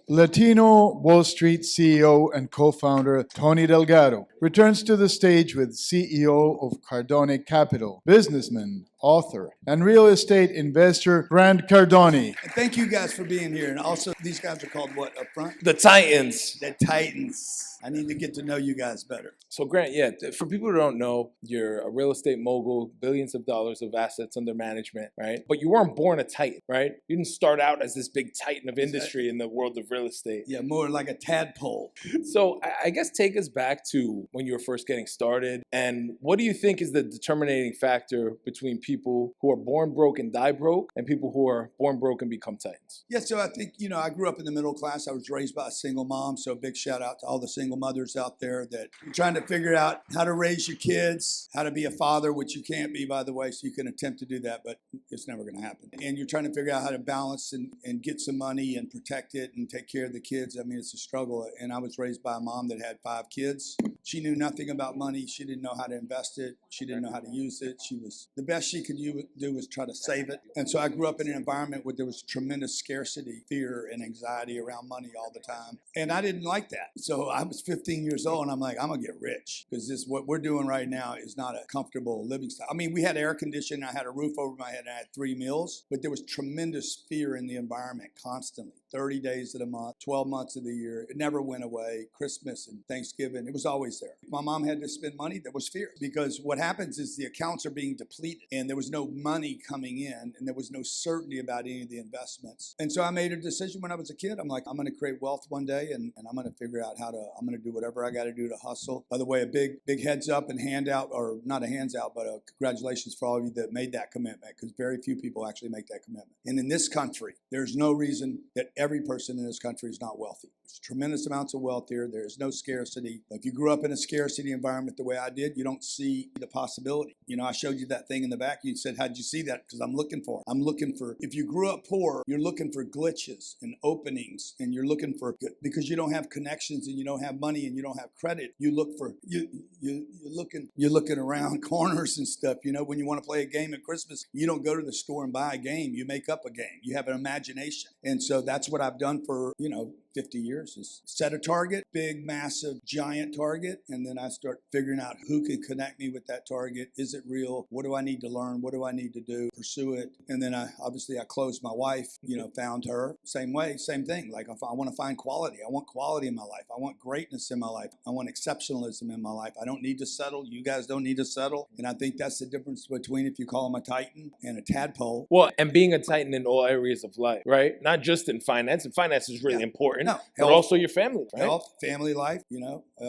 Latino Wall Street CEO and co-founder Tony Delgado returns to the stage with CEO of Cardone Capital, businessman, author, and real estate investor Grant Cardone. And thank you guys for being here. And also, these guys are called what up front? The Titans. The Titans. I need to get to know you guys better. So Grant, for people who don't know, you're a real estate mogul, billions of dollars of assets under management, right? But you weren't born a titan, right? You didn't start out as this big titan of industry in the world of real estate. Yeah, more like a tadpole. So I guess take us back to when you were first getting started. And what do you think is the determining factor between people who are born broke and die broke and people who are born broke and become titans? Yeah, so I think, I grew up in the middle class. I was raised by a single mom. So a big shout out to all the single mothers out there that are trying to figure out how to raise your kids, how to be a father, which you can't be, by the way. So you can attempt to do that, but it's never going to happen. And you're trying to figure out how to balance and get some money and protect it and take care of the kids. I mean, it's a struggle. And I was raised by a mom that had 5 kids. She knew nothing about money. She didn't know how to invest it. She didn't know how to use it. The best she could do was try to save it. And so I grew up in an environment where there was tremendous scarcity, fear, and anxiety around money all the time. And I didn't like that. So I was 15 years old and I'm like, I'm gonna get rich because what we're doing right now is not a comfortable living style. I mean, we had air conditioning, I had a roof over my head, and I had 3 meals, but there was tremendous fear in the environment constantly. 30 days of the month, 12 months of the year. It never went away. Christmas and Thanksgiving, it was always there. If my mom had to spend money, there was fear because what happens is the accounts are being depleted and there was no money coming in and there was no certainty about any of the investments. And so I made a decision when I was a kid. I'm like, I'm going to create wealth one day and I'm going to figure out I'm going to do whatever I got to do to hustle. By the way, a big heads up and handout, or not a hands out, but congratulations for all of you that made that commitment because very few people actually make that commitment. And in this country, there's no reason that every person in this country is not wealthy. There's tremendous amounts of wealth here. There's no scarcity. If you grew up in a scarcity environment the way I did, you don't see the possibility. I showed you that thing in the back. You said, how'd you see that? Because I'm looking for if you grew up poor, you're looking for glitches and openings and you're looking for, because you don't have connections and you don't have money and you don't have credit, you look for, you're looking around corners and stuff. When you want to play a game at Christmas, you don't go to the store and buy a game. You make up a game. You have an imagination. And so that's what I've done for, 50 years is set a target, big, massive, giant target. And then I start figuring out who can connect me with that target. Is it real? What do I need to learn? What do I need to do? Pursue it. And then I closed my wife, found her. Same way, same thing. Like if I want to find quality, I want quality in my life. I want greatness in my life. I want exceptionalism in my life. I don't need to settle. You guys don't need to settle. And I think that's the difference between if you call them a titan and a tadpole. Well, and being a titan in all areas of life, right? Not just in finance. And finance is really important. No, but also your family, right? Health, family life,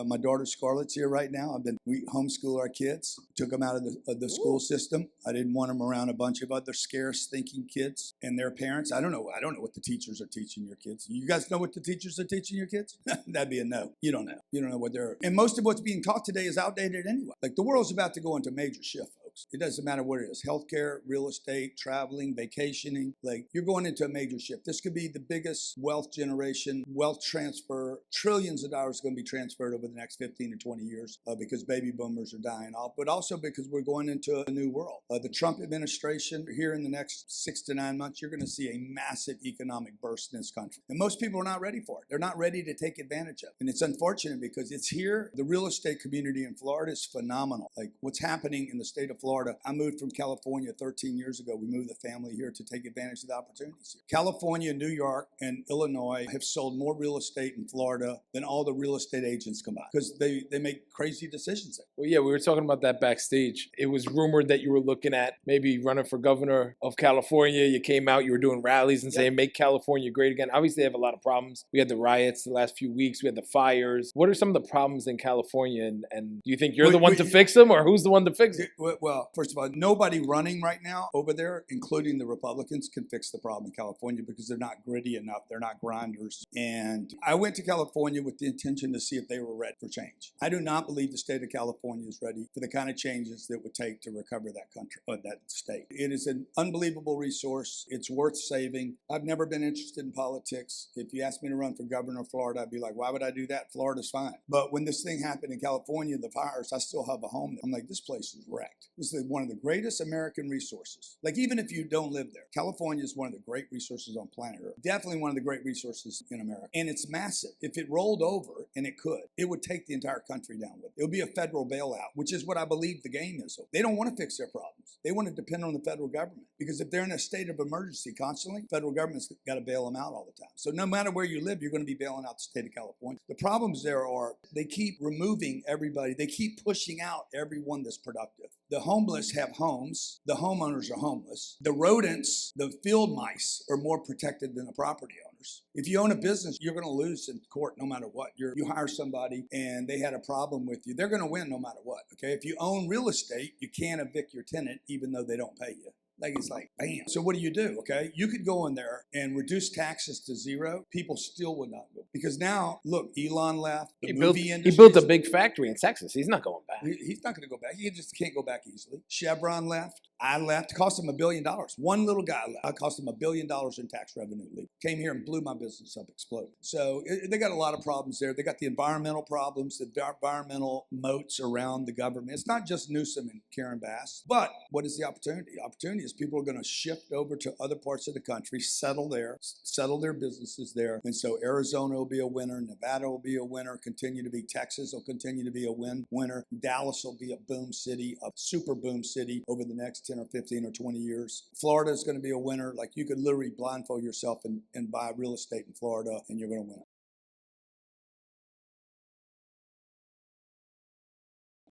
my daughter Scarlett's here right now. We homeschool our kids, took them out of the school system. I didn't want them around a bunch of other scarce thinking kids and their parents. I don't know what the teachers are teaching your kids. You guys know what the teachers are teaching your kids? That'd be a no. You don't know. You don't know what and most of what's being taught today is outdated anyway. Like the world's about to go into major shift. It doesn't matter what it is, healthcare, real estate, traveling, vacationing, like you're going into a major shift. This could be the biggest wealth generation, wealth transfer, trillions of dollars are going to be transferred over the next 15 to 20 years because baby boomers are dying off, but also because we're going into a new world. The Trump administration here in the next 6 to 9 months, you're going to see a massive economic burst in this country. And most people are not ready for it. They're not ready to take advantage of it. And it's unfortunate because it's here. The real estate community in Florida is phenomenal. Like what's happening in the state of Florida. I moved from California 13 years ago. We moved the family here to take advantage of the opportunities here. California, New York, and Illinois have sold more real estate in Florida than all the real estate agents combined because they make crazy decisions there. Well, yeah, we were talking about that backstage. It was rumored that you were looking at maybe running for governor of California. You came out, you were doing rallies and saying, make California great again. Obviously, they have a lot of problems. We had the riots the last few weeks. We had the fires. What are some of the problems in California? And do you think you're the one to fix them or who's the one to fix it? Well, first of all, nobody running right now over there, including the Republicans, can fix the problem in California because they're not gritty enough. They're not grinders. And I went to California with the intention to see if they were ready for change. I do not believe the state of California is ready for the kind of changes that would take to recover that country or that state. It is an unbelievable resource. It's worth saving. I've never been interested in politics. If you asked me to run for governor of Florida, I'd be like, why would I do that? Florida's fine. But when this thing happened in California, the fires, I still have a home. I'm like, this place is wrecked. It's one of the greatest American resources. Like, even if you don't live there, California is one of the great resources on planet Earth. Definitely one of the great resources in America. And it's massive. If it rolled over, and it could, it would take the entire country down with it. It would be a federal bailout, which is what I believe the game is. They don't want to fix their problems. They want to depend on the federal government, because if they're in a state of emergency constantly, federal government's got to bail them out all the time. So no matter where you live, you're going to be bailing out the state of California. The problems there are they keep removing everybody. They keep pushing out everyone that's productive. The homeless have homes. The homeowners are homeless. The rodents, the field mice, are more protected than the property owners. If you own a business, you're going to lose in court no matter what. You hire somebody and they had a problem with you, they're going to win no matter what. Okay, if you own real estate, you can't evict your tenant even though they don't pay you. Like, it's like, bam. So what do? Okay, you could go in there and reduce taxes to zero. People still would not go, because now, look, Elon left. The movie industry. He built a big factory in Texas. He's not going back. He's not going to go back. He just can't go back easily. Chevron left. I left. It cost him $1 billion. One little guy left. It cost him $1 billion in tax revenue. Came here and blew my business up, exploded. So they got a lot of problems there. They got the environmental problems, the environmental moats around the government. It's not just Newsom and Karen Bass. But what is the opportunity? The opportunity is people are going to shift over to other parts of the country, settle there, settle their businesses there. And so Arizona will be a winner. Nevada will be a winner. Continue to be. Texas will continue to be a winner. Dallas will be a boom city, a super boom city over the next 10 or 15 or 20 years. Florida is going to be a winner. Like, you could literally blindfold yourself and buy real estate in Florida, and you're going to win.